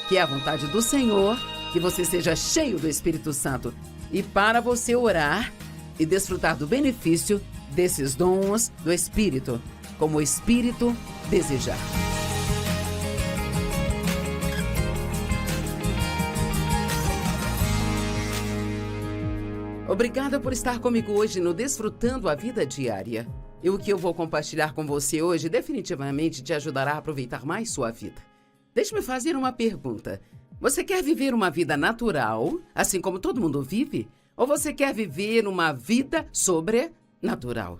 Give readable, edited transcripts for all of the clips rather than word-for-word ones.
que é a vontade do Senhor, que você seja cheio do Espírito Santo. E para você orar e desfrutar do benefício desses dons do Espírito, como o Espírito desejar. Obrigada por estar comigo hoje no Desfrutando a Vida Diária. E o que eu vou compartilhar com você hoje definitivamente te ajudará a aproveitar mais sua vida. Deixe-me fazer uma pergunta. Você quer viver uma vida natural, assim como todo mundo vive? Ou você quer viver uma vida sobrenatural?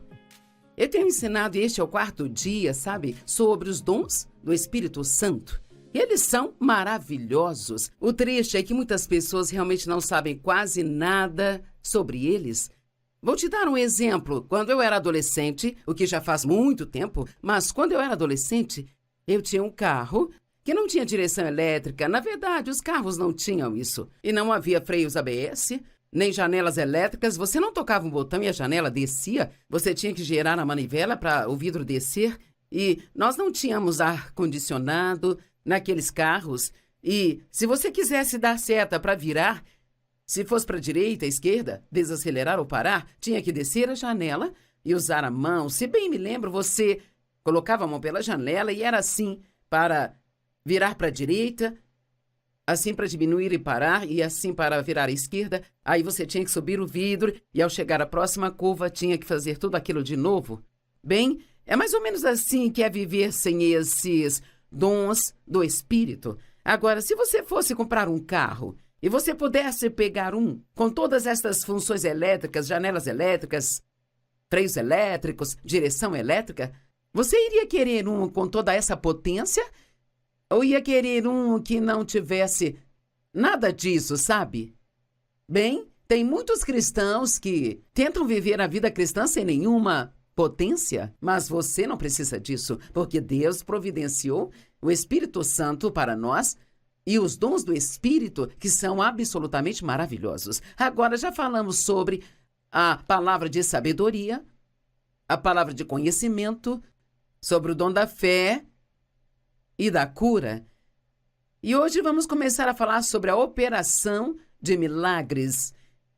Eu tenho ensinado, e este é o 4º dia, sabe, sobre os dons do Espírito Santo. Eles são maravilhosos. O triste é que muitas pessoas realmente não sabem quase nada sobre eles. Vou te dar um exemplo. Quando eu era adolescente, o que já faz muito tempo, mas quando eu era adolescente, eu tinha um carro que não tinha direção elétrica. Na verdade, os carros não tinham isso. E não havia freios ABS, nem janelas elétricas. Você não tocava um botão e a janela descia. Você tinha que girar a manivela para o vidro descer. E nós não tínhamos ar-condicionado naqueles carros. E se você quisesse dar seta para virar, se fosse para a direita, esquerda, desacelerar ou parar, tinha que descer a janela e usar a mão. Se bem me lembro, você colocava a mão pela janela e era assim para virar para a direita, assim para diminuir e parar, e assim para virar à esquerda. Aí você tinha que subir o vidro e ao chegar à próxima curva tinha que fazer tudo aquilo de novo. Bem, é mais ou menos assim que é viver sem esses dons do Espírito. Agora, se você fosse comprar um carro e você pudesse pegar um com todas estas funções elétricas, janelas elétricas, freios elétricos, direção elétrica, você iria querer um com toda essa potência? Ou ia querer um que não tivesse nada disso, sabe? Bem, tem muitos cristãos que tentam viver a vida cristã sem nenhuma potência, mas você não precisa disso, porque Deus providenciou o Espírito Santo para nós e os dons do Espírito, que são absolutamente maravilhosos. Agora, já falamos sobre a palavra de sabedoria, a palavra de conhecimento, sobre o dom da fé e da cura. E hoje vamos começar a falar sobre a operação de milagres.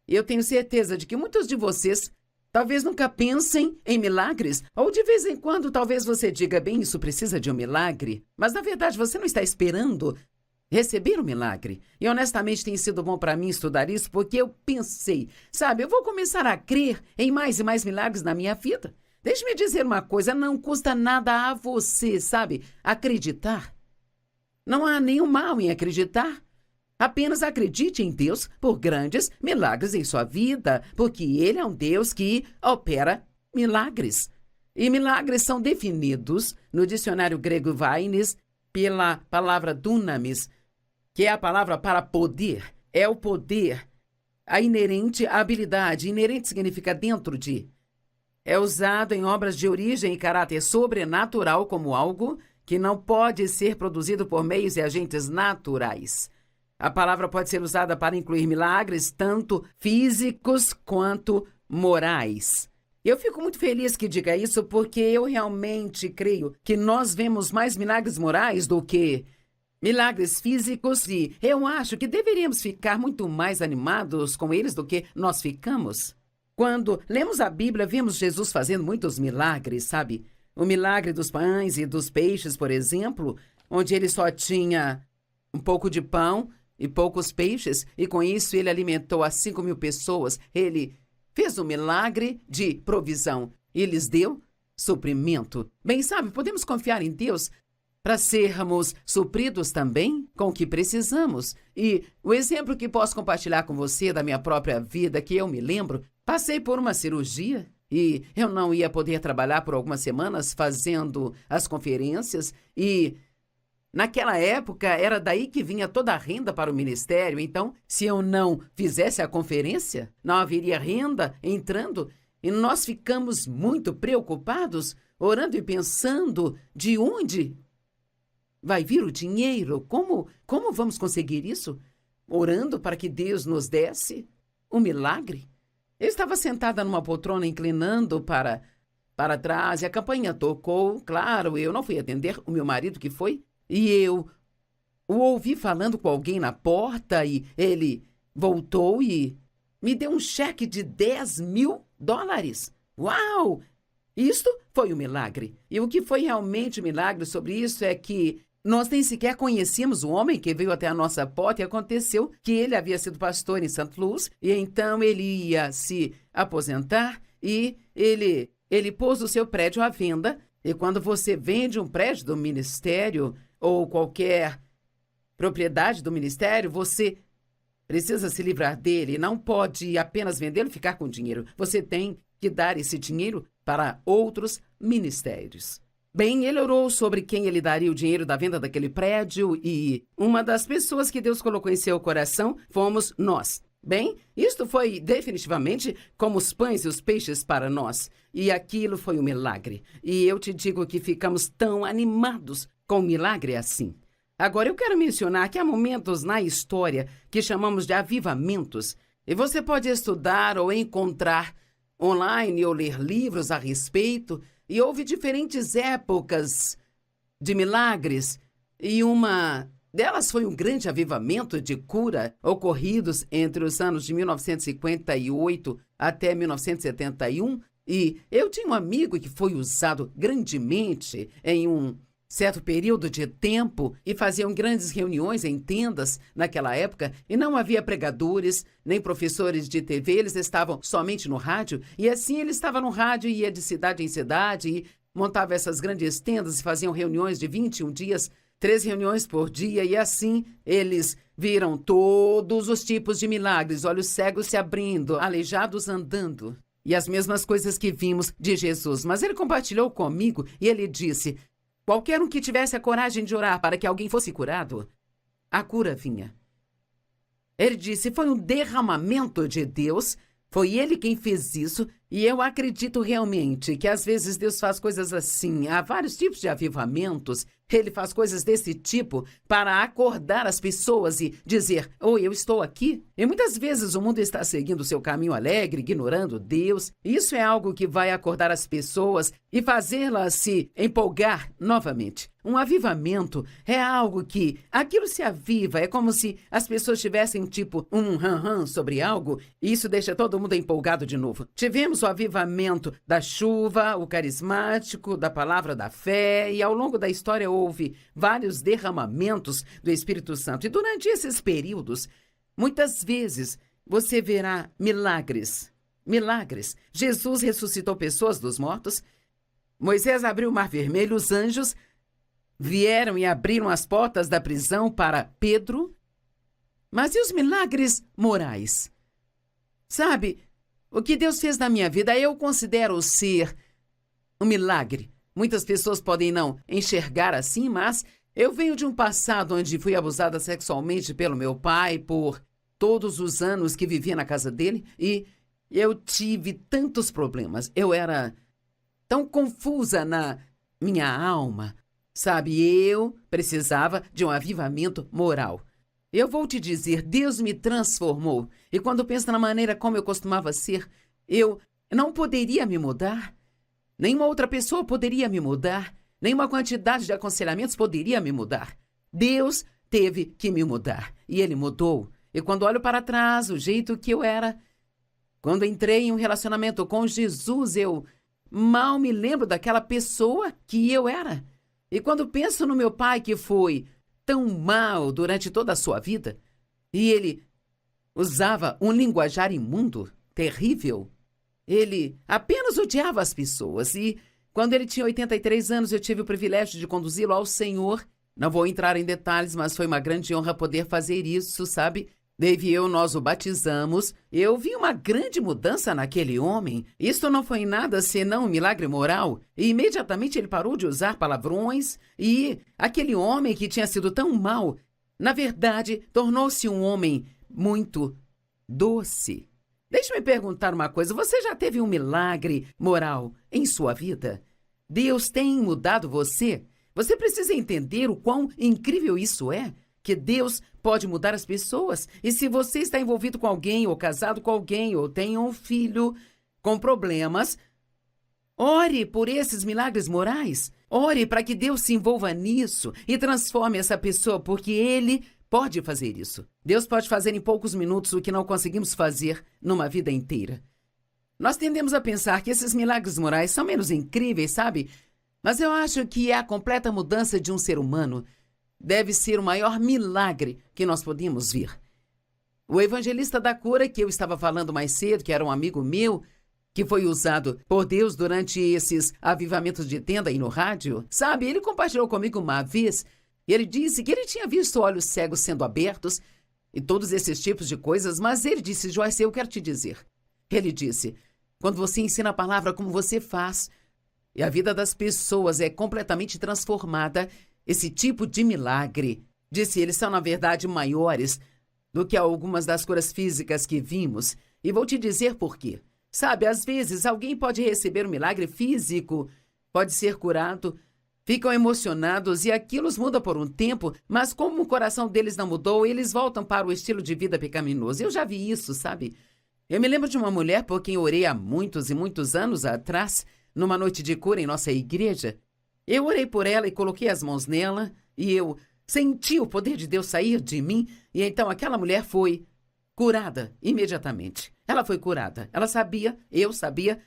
Eu tenho certeza de que muitos de vocês talvez nunca pensem em milagres, ou de vez em quando talvez você diga, bem, isso precisa de um milagre, mas na verdade você não está esperando receber um milagre. E honestamente tem sido bom para mim estudar isso, porque eu pensei, sabe, eu vou começar a crer em mais e mais milagres na minha vida. Deixe-me dizer uma coisa, não custa nada a você, sabe, acreditar. Não há nenhum mal em acreditar. Apenas acredite em Deus por grandes milagres em sua vida, porque Ele é um Deus que opera milagres. E milagres são definidos no dicionário grego Vainis pela palavra dunamis, que é a palavra para poder. É o poder, a inerente, a habilidade. Inerente significa dentro de. É usado em obras de origem e caráter sobrenatural como algo que não pode ser produzido por meios e agentes naturais. A palavra pode ser usada para incluir milagres, tanto físicos quanto morais. Eu fico muito feliz que diga isso, porque eu realmente creio que nós vemos mais milagres morais do que milagres físicos, e eu acho que deveríamos ficar muito mais animados com eles do que nós ficamos. Quando lemos a Bíblia, vemos Jesus fazendo muitos milagres, sabe? O milagre dos pães e dos peixes, por exemplo, onde ele só tinha um pouco de pão e poucos peixes, e com isso ele alimentou as 5.000 pessoas. Ele fez um milagre de provisão e lhes deu suprimento. Bem, sabe, podemos confiar em Deus para sermos supridos também com o que precisamos. E o exemplo que posso compartilhar com você da minha própria vida, que eu me lembro, passei por uma cirurgia e eu não ia poder trabalhar por algumas semanas fazendo as conferências, e naquela época era daí que vinha toda a renda para o ministério. Então, se eu não fizesse a conferência, não haveria renda entrando, e nós ficamos muito preocupados, orando e pensando de onde vai vir o dinheiro? Como vamos conseguir isso? Orando para que Deus nos desse um milagre. Eu estava sentada numa poltrona inclinando para trás e a campainha tocou. Claro, eu não fui atender, o meu marido que foi. E eu o ouvi falando com alguém na porta e ele voltou e me deu um cheque de $10.000. Uau! Isto foi um milagre. E o que foi realmente um milagre sobre isso é que nós nem sequer conhecíamos o homem que veio até a nossa porta e aconteceu que ele havia sido pastor em St. Louis e então ele ia se aposentar e ele pôs o seu prédio à venda. E quando você vende um prédio do ministério ou qualquer propriedade do ministério, você precisa se livrar dele. Não pode apenas vendê-lo e ficar com dinheiro. Você tem que dar esse dinheiro para outros ministérios. Bem, ele orou sobre quem ele daria o dinheiro da venda daquele prédio e uma das pessoas que Deus colocou em seu coração fomos nós. Bem, isto foi definitivamente como os pães e os peixes para nós. E aquilo foi um milagre. E eu te digo que ficamos tão animados com um milagre assim. Agora, eu quero mencionar que há momentos na história que chamamos de avivamentos. E você pode estudar ou encontrar online ou ler livros a respeito. E houve diferentes épocas de milagres. E uma delas foi um grande avivamento de cura ocorridos entre os anos de 1958 até 1971. E eu tinha um amigo que foi usado grandemente em um certo período de tempo e faziam grandes reuniões em tendas naquela época e não havia pregadores nem professores de TV, eles estavam somente no rádio e assim ele estava no rádio e ia de cidade em cidade e montava essas grandes tendas e faziam reuniões de 21 dias, 3 reuniões por dia e assim eles viram todos os tipos de milagres, olhos cegos se abrindo, aleijados andando e as mesmas coisas que vimos de Jesus. Mas ele compartilhou comigo e ele disse: qualquer um que tivesse a coragem de orar para que alguém fosse curado, a cura vinha. Ele disse, foi um derramamento de Deus, foi ele quem fez isso, e eu acredito realmente que às vezes Deus faz coisas assim, há vários tipos de avivamentos, ele faz coisas desse tipo para acordar as pessoas e dizer, eu estou aqui. E muitas vezes o mundo está seguindo o seu caminho alegre, ignorando Deus. Isso é algo que vai acordar as pessoas e fazê-las se empolgar novamente. Um avivamento é algo que, aquilo se aviva, é como se as pessoas tivessem tipo um ram-ram sobre algo e isso deixa todo mundo empolgado de novo. Tivemos o avivamento da chuva, o carismático, da palavra da fé e ao longo da história houve vários derramamentos do Espírito Santo. E durante esses períodos, muitas vezes você verá milagres. Milagres. Jesus ressuscitou pessoas dos mortos. Moisés abriu o Mar Vermelho, os anjos vieram e abriram as portas da prisão para Pedro. Mas e os milagres morais? Sabe, o que Deus fez na minha vida eu considero ser um milagre. Muitas pessoas podem não enxergar assim, mas eu venho de um passado onde fui abusada sexualmente pelo meu pai por todos os anos que vivi na casa dele e eu tive tantos problemas. Eu era tão confusa na minha alma. Sabe, eu precisava de um avivamento moral. Eu vou te dizer, Deus me transformou. E quando penso na maneira como eu costumava ser, eu não poderia me mudar. Nenhuma outra pessoa poderia me mudar. Nenhuma quantidade de aconselhamentos poderia me mudar. Deus teve que me mudar. E Ele mudou. E quando olho para trás, o jeito que eu era, quando entrei em um relacionamento com Jesus, eu mal me lembro daquela pessoa que eu era. E quando penso no meu pai que foi tão mal durante toda a sua vida, e ele usava um linguajar imundo, terrível, ele apenas odiava as pessoas. E quando ele tinha 83 anos, eu tive o privilégio de conduzi-lo ao Senhor. Não vou entrar em detalhes, mas foi uma grande honra poder fazer isso, sabe? Dave e eu, nós o batizamos. Eu vi uma grande mudança naquele homem. Isto não foi nada senão um milagre moral. E imediatamente ele parou de usar palavrões. E aquele homem que tinha sido tão mau, na verdade, tornou-se um homem muito doce. Deixe-me perguntar uma coisa. Você já teve um milagre moral em sua vida? Deus tem mudado você? Você precisa entender o quão incrível isso é. Que Deus pode mudar as pessoas. E se você está envolvido com alguém, ou casado com alguém, ou tem um filho com problemas, Ore por esses milagres morais. Ore para que Deus se envolva nisso e transforme essa pessoa, porque Ele pode fazer isso. Deus pode fazer em poucos minutos o que não conseguimos fazer numa vida inteira. Nós tendemos a pensar que esses milagres morais são menos incríveis, sabe? Mas eu acho que a completa mudança de um ser humano deve ser o maior milagre que nós podemos ver. O evangelista da cura que eu estava falando mais cedo, que era um amigo meu, que foi usado por Deus durante esses avivamentos de tenda aí no rádio, sabe? Ele compartilhou comigo uma vez e ele disse que ele tinha visto olhos cegos sendo abertos e todos esses tipos de coisas, mas ele disse, Joyce, eu quero te dizer. Ele disse, quando você ensina a palavra como você faz e a vida das pessoas é completamente transformada, esse tipo de milagre, disse ele, são na verdade maiores do que algumas das curas físicas que vimos. E vou te dizer por quê. Sabe, às vezes alguém pode receber um milagre físico, pode ser curado, ficam emocionados e aquilo os muda por um tempo, mas como o coração deles não mudou, eles voltam para o estilo de vida pecaminoso. Eu já vi isso, sabe? Eu me lembro de uma mulher por quem orei há muitos e muitos anos atrás, numa noite de cura em nossa igreja. Eu orei por ela e coloquei as mãos nela e eu senti o poder de Deus sair de mim e então aquela mulher foi curada imediatamente. Ela foi curada. Ela sabia, eu sabia,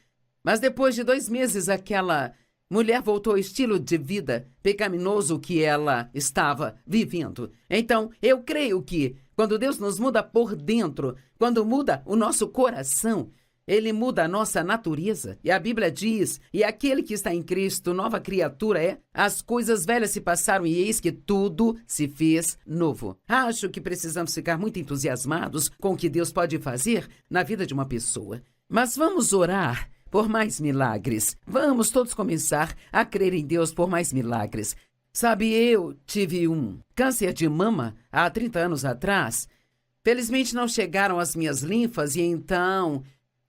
mas depois de 2 meses aquela mulher voltou ao estilo de vida pecaminoso que ela estava vivendo. Então, eu creio que quando Deus nos muda por dentro, quando muda o nosso coração, Ele muda a nossa natureza. E a Bíblia diz, e aquele que está em Cristo, nova criatura é, as coisas velhas se passaram e eis que tudo se fez novo. Acho que precisamos ficar muito entusiasmados com o que Deus pode fazer na vida de uma pessoa. Mas vamos orar por mais milagres. Vamos todos começar a crer em Deus por mais milagres. Sabe, eu tive um câncer de mama há 30 anos atrás. Felizmente não chegaram as minhas linfas e então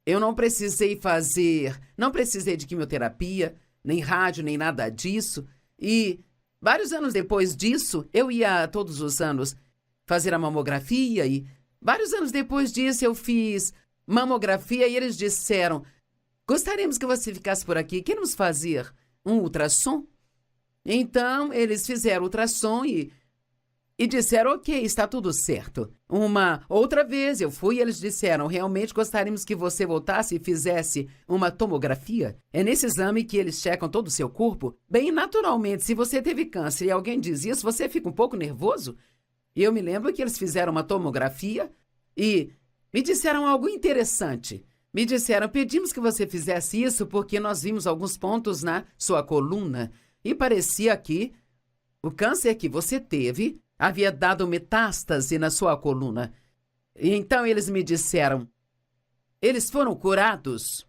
eu não precisei de quimioterapia, nem rádio, nem nada disso. E vários anos depois disso, eu ia todos os anos fazer a mamografia e vários anos depois disso eu fiz mamografia e eles disseram, gostaríamos que você ficasse por aqui, queremos fazer um ultrassom? Então, eles fizeram ultrassom e disseram, ok, está tudo certo. Uma outra vez eu fui e eles disseram, realmente gostaríamos que você voltasse e fizesse uma tomografia. É nesse exame que eles checam todo o seu corpo. Bem, naturalmente, se você teve câncer e alguém diz isso, você fica um pouco nervoso. E eu me lembro que eles fizeram uma tomografia e me disseram algo interessante. Me disseram, pedimos que você fizesse isso porque nós vimos alguns pontos na sua coluna e parecia que o câncer que você teve havia dado metástase na sua coluna. E então eles me disseram, eles foram curados.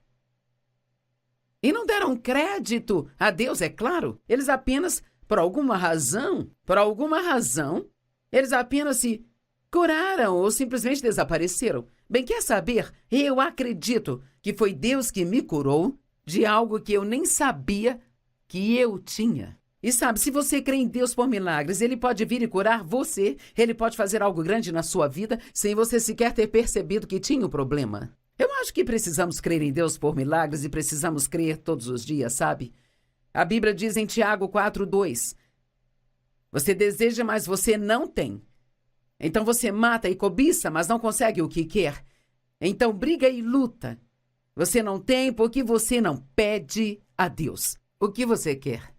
E não deram crédito a Deus, é claro. Eles apenas, por alguma razão, eles apenas se curaram ou simplesmente desapareceram. Bem, quer saber? Eu acredito que foi Deus que me curou de algo que eu nem sabia que eu tinha. E sabe, se você crê em Deus por milagres, Ele pode vir e curar você, Ele pode fazer algo grande na sua vida, sem você sequer ter percebido que tinha o problema. Eu acho que precisamos crer em Deus por milagres e precisamos crer todos os dias, sabe? A Bíblia diz em Tiago 4:2, você deseja, mas você não tem. Então você mata e cobiça, mas não consegue o que quer. Então briga e luta. Você não tem porque você não pede a Deus o que você quer.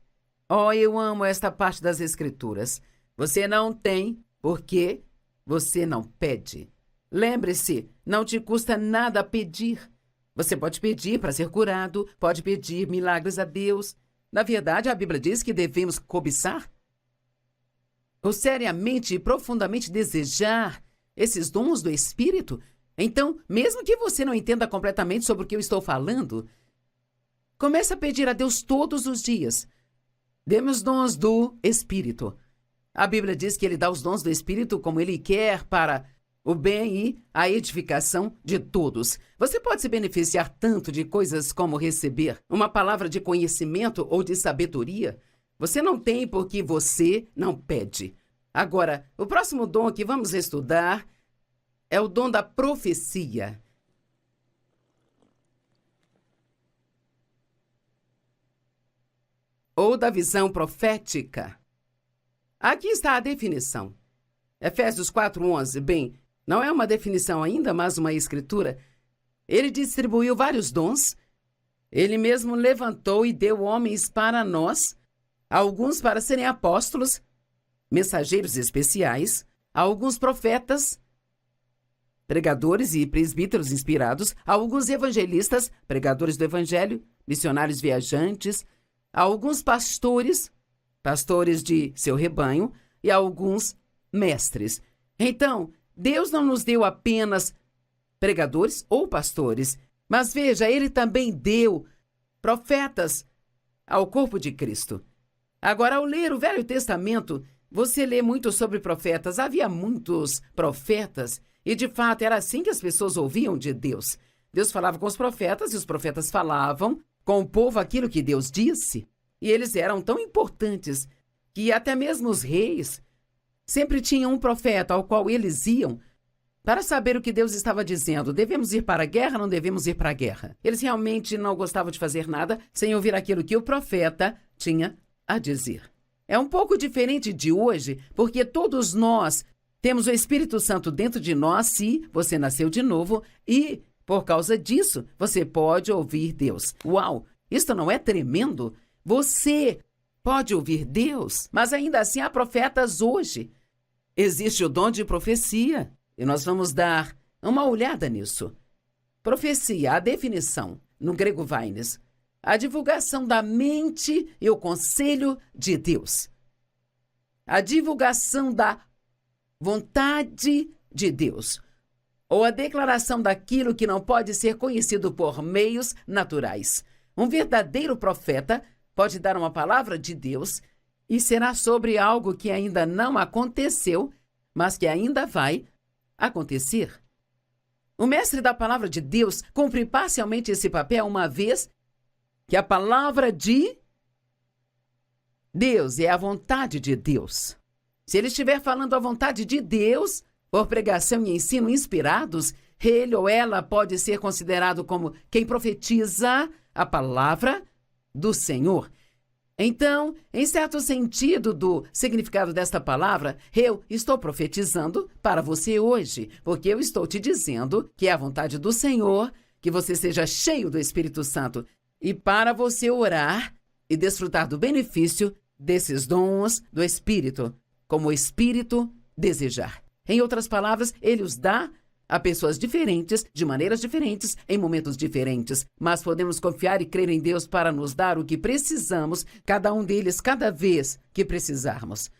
Oh, eu amo esta parte das Escrituras. Você não tem porque você não pede. Lembre-se, não te custa nada pedir. Você pode pedir para ser curado, pode pedir milagres a Deus. Na verdade, a Bíblia diz que devemos cobiçar ou seriamente e profundamente desejar esses dons do Espírito. Então, mesmo que você não entenda completamente sobre o que eu estou falando, comece a pedir a Deus todos os dias. Dê-me os dons do Espírito. A Bíblia diz que Ele dá os dons do Espírito como Ele quer para o bem e a edificação de todos. Você pode se beneficiar tanto de coisas como receber uma palavra de conhecimento ou de sabedoria. Você não tem porque você não pede. Agora, o próximo dom que vamos estudar é o dom da profecia. ou da visão profética. Aqui está a definição. Efésios 4:11. Bem, não é uma definição ainda, mas uma escritura. Ele distribuiu vários dons. Ele mesmo levantou e deu homens para nós, alguns para serem apóstolos, mensageiros especiais, alguns profetas, pregadores e presbíteros inspirados, alguns evangelistas, pregadores do evangelho, missionários viajantes, alguns pastores de seu rebanho e alguns mestres. Então, Deus não nos deu apenas pregadores ou pastores, mas veja, ele também deu profetas ao corpo de Cristo. Agora, ao ler o Velho Testamento, você lê muito sobre profetas. Havia muitos profetas e, de fato, era assim que as pessoas ouviam de Deus. Deus falava com os profetas e os profetas falavam com o povo aquilo que Deus disse. E eles eram tão importantes que até mesmo os reis sempre tinham um profeta ao qual eles iam para saber o que Deus estava dizendo. Devemos ir para a guerra, não devemos ir para a guerra. Eles realmente não gostavam de fazer nada sem ouvir aquilo que o profeta tinha a dizer. É um pouco diferente de hoje, porque todos nós temos o Espírito Santo dentro de nós se você nasceu de novo e, por causa disso, você pode ouvir Deus. Uau! Isto não é tremendo? Você pode ouvir Deus, mas ainda assim há profetas hoje. Existe o dom de profecia. E nós vamos dar uma olhada nisso. Profecia, a definição, no grego Vines, a divulgação da mente e o conselho de Deus. A divulgação da vontade de Deus, ou a declaração daquilo que não pode ser conhecido por meios naturais. Um verdadeiro profeta pode dar uma palavra de Deus e será sobre algo que ainda não aconteceu, mas que ainda vai acontecer. O mestre da palavra de Deus cumpre parcialmente esse papel uma vez que a palavra de Deus é a vontade de Deus. Se ele estiver falando a vontade de Deus, por pregação e ensino inspirados, ele ou ela pode ser considerado como quem profetiza a palavra do Senhor. Então, em certo sentido do significado desta palavra, eu estou profetizando para você hoje, porque eu estou te dizendo que é a vontade do Senhor que você seja cheio do Espírito Santo e para você orar e desfrutar do benefício desses dons do Espírito, como o Espírito desejar. Em outras palavras, ele os dá a pessoas diferentes, de maneiras diferentes, em momentos diferentes, mas podemos confiar e crer em Deus para nos dar o que precisamos, cada um deles, cada vez que precisarmos.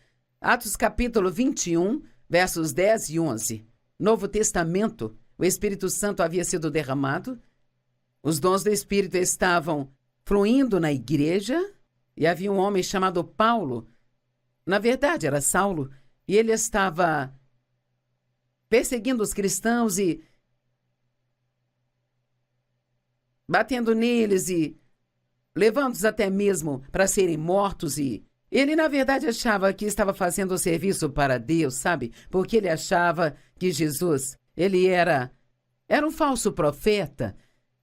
Atos capítulo 21, versos 10 e 11. Novo Testamento, o Espírito Santo havia sido derramado, os dons do Espírito estavam fluindo na igreja, e havia um homem chamado Paulo, na verdade era Saulo, e ele estava perseguindo os cristãos e batendo neles e levando-os até mesmo para serem mortos. E ele, na verdade, achava que estava fazendo o serviço para Deus, sabe? Porque ele achava que Jesus, ele era um falso profeta.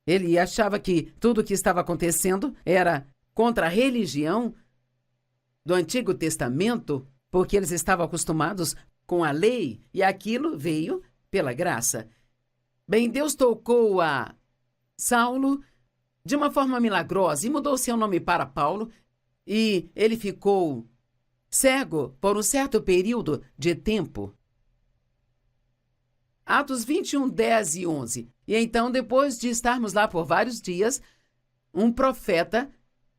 Ele achava que tudo o que estava acontecendo era contra a religião do Antigo Testamento, porque eles estavam acostumados com a lei, e aquilo veio pela graça. Bem, Deus tocou a Saulo de uma forma milagrosa e mudou seu nome para Paulo, e ele ficou cego por um certo período de tempo. Atos 21, 10 e 11. E então, depois de estarmos lá por vários dias, um profeta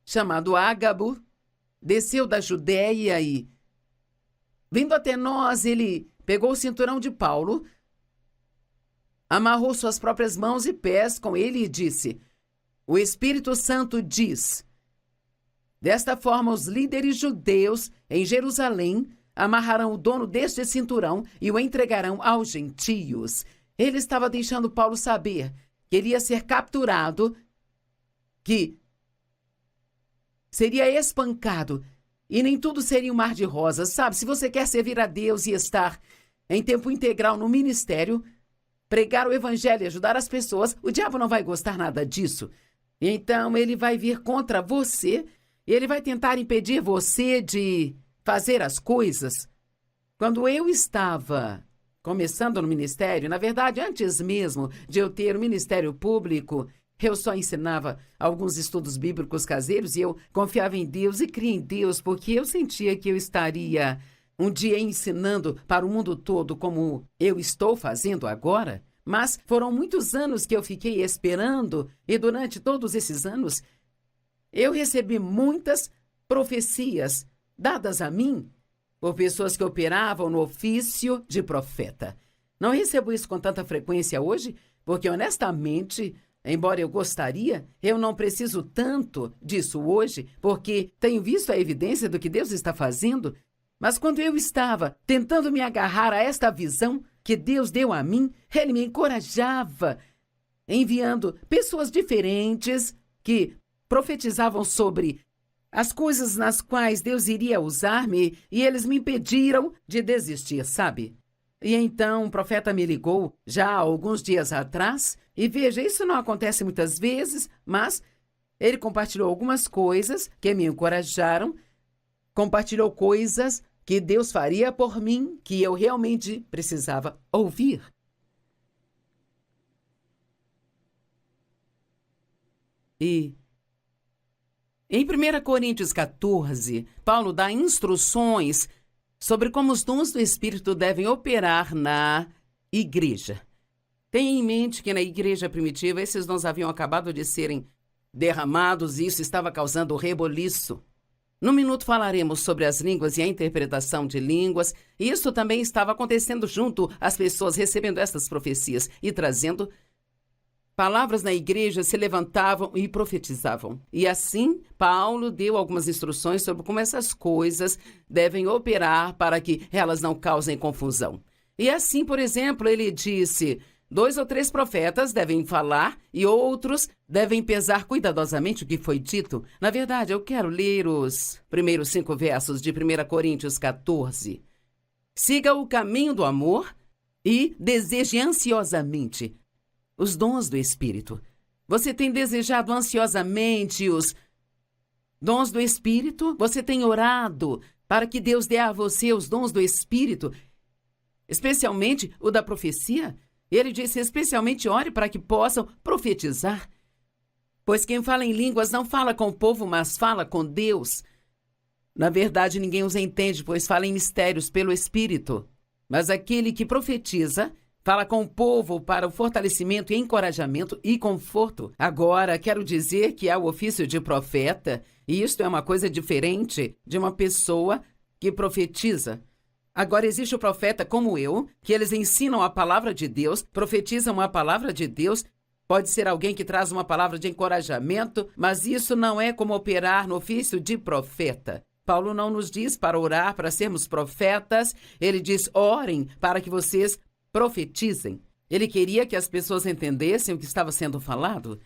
chamado Ágabo desceu da Judéia e, vindo até nós, ele pegou o cinturão de Paulo, amarrou suas próprias mãos e pés com ele e disse: o Espírito Santo diz, desta forma os líderes judeus em Jerusalém amarrarão o dono deste cinturão e o entregarão aos gentios. Ele estava deixando Paulo saber que ele ia ser capturado, que seria espancado, e nem tudo seria um mar de rosas, sabe? Se você quer servir a Deus e estar em tempo integral no ministério, pregar o evangelho e ajudar as pessoas, o diabo não vai gostar nada disso. Então, ele vai vir contra você ele vai tentar impedir você de fazer as coisas. Quando eu estava começando no ministério, na verdade, antes mesmo de eu ter o ministério público, eu só ensinava alguns estudos bíblicos caseiros e eu confiava em Deus e cria em Deus, porque eu sentia que eu estaria um dia ensinando para o mundo todo como eu estou fazendo agora. Mas foram muitos anos que eu fiquei esperando e durante todos esses anos eu recebi muitas profecias dadas a mim por pessoas que operavam no ofício de profeta. Não recebo isso com tanta frequência hoje, porque honestamente, embora eu gostaria, eu não preciso tanto disso hoje, porque tenho visto a evidência do que Deus está fazendo. Mas quando eu estava tentando me agarrar a esta visão que Deus deu a mim, Ele me encorajava, enviando pessoas diferentes que profetizavam sobre as coisas nas quais Deus iria usar-me e eles me impediram de desistir, sabe? E então o profeta me ligou já há alguns dias atrás e veja, isso não acontece muitas vezes, mas ele compartilhou algumas coisas que me encorajaram, compartilhou coisas que Deus faria por mim, que eu realmente precisava ouvir. E em 1 Coríntios 14, Paulo dá instruções sobre como os dons do Espírito devem operar na igreja. Tenha em mente que na igreja primitiva esses dons haviam acabado de serem derramados e isso estava causando reboliço. No minuto falaremos sobre as línguas e a interpretação de línguas. Isso também estava acontecendo junto às pessoas recebendo estas profecias e trazendo palavras na igreja, se levantavam e profetizavam. E assim, Paulo deu algumas instruções sobre como essas coisas devem operar para que elas não causem confusão. E assim, por exemplo, ele disse: 2 ou 3 profetas devem falar e outros devem pesar cuidadosamente o que foi dito. Na verdade, eu quero ler os primeiros 5 versos de 1 Coríntios 14. Siga o caminho do amor e deseje ansiosamente os dons do Espírito. Você tem desejado ansiosamente os dons do Espírito? Você tem orado para que Deus dê a você os dons do Espírito, especialmente o da profecia? Ele disse, especialmente ore para que possam profetizar. Pois quem fala em línguas não fala com o povo, mas fala com Deus. Na verdade, ninguém os entende, pois fala em mistérios pelo Espírito. Mas aquele que profetiza fala com o povo para o fortalecimento, encorajamento e conforto. Agora, quero dizer que há o ofício de profeta, e isto é uma coisa diferente de uma pessoa que profetiza. Agora, existe o profeta como eu, que eles ensinam a palavra de Deus, profetizam a palavra de Deus. Pode ser alguém que traz uma palavra de encorajamento, mas isso não é como operar no ofício de profeta. Paulo não nos diz para orar, para sermos profetas. Ele diz, orem para que vocês profetizem. Ele queria que as pessoas entendessem o que estava sendo falado.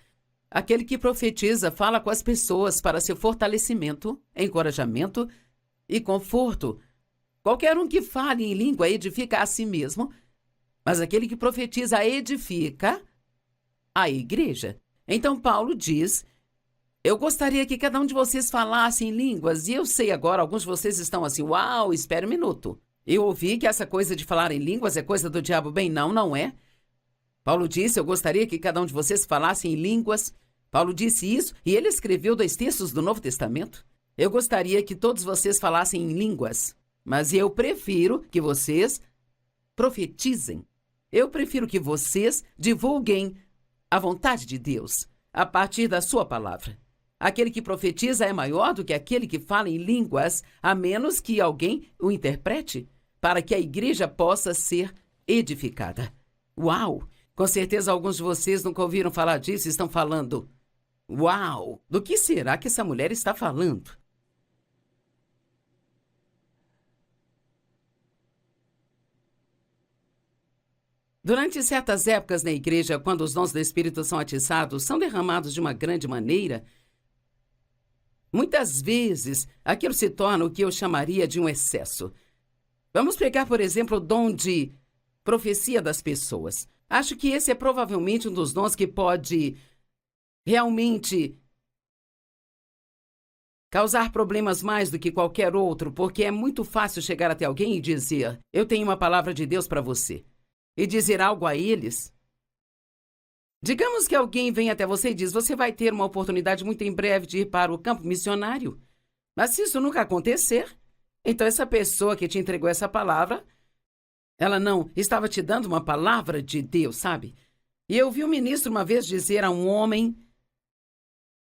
Aquele que profetiza fala com as pessoas para seu fortalecimento, encorajamento e conforto. Qualquer um que fale em língua edifica a si mesmo, mas aquele que profetiza edifica a igreja. Então Paulo diz, eu gostaria que cada um de vocês falasse em línguas, e eu sei agora, alguns de vocês estão assim, uau, espera um minuto. Eu ouvi que essa coisa de falar em línguas é coisa do diabo. Bem, não é. Paulo disse, eu gostaria que cada um de vocês falasse em línguas. Paulo disse isso e ele escreveu 2 textos do Novo Testamento. Eu gostaria que todos vocês falassem em línguas, mas eu prefiro que vocês profetizem. Eu prefiro que vocês divulguem a vontade de Deus a partir da sua palavra. Aquele que profetiza é maior do que aquele que fala em línguas, a menos que alguém o interprete, para que a igreja possa ser edificada. Uau! Com certeza alguns de vocês nunca ouviram falar disso e estão falando, uau! Do que será que essa mulher está falando? Durante certas épocas na igreja, quando os dons do Espírito são atiçados, são derramados de uma grande maneira, muitas vezes aquilo se torna o que eu chamaria de um excesso. Vamos pegar, por exemplo, o dom de profecia das pessoas. Acho que esse é provavelmente um dos dons que pode realmente causar problemas mais do que qualquer outro, porque é muito fácil chegar até alguém e dizer: eu tenho uma palavra de Deus para você, e dizer algo a eles. Digamos que alguém vem até você e diz: você vai ter uma oportunidade muito em breve de ir para o campo missionário. Mas se isso nunca acontecer, então essa pessoa que te entregou essa palavra, ela não estava te dando uma palavra de Deus, sabe? E eu vi um ministro uma vez dizer a um homem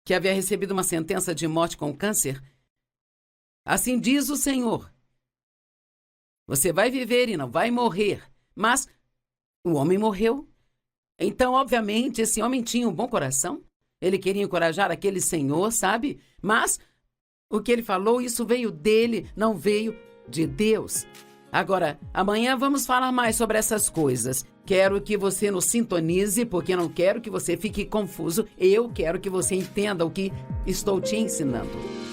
que havia recebido uma sentença de morte com câncer: assim diz o Senhor, você vai viver e não vai morrer. Mas o homem morreu. Então, obviamente, esse homem tinha um bom coração. Ele queria encorajar aquele senhor, sabe? Mas o que ele falou, isso veio dele, não veio de Deus. Agora, amanhã vamos falar mais sobre essas coisas. Quero que você nos sintonize, porque não quero que você fique confuso. Eu quero que você entenda o que estou te ensinando.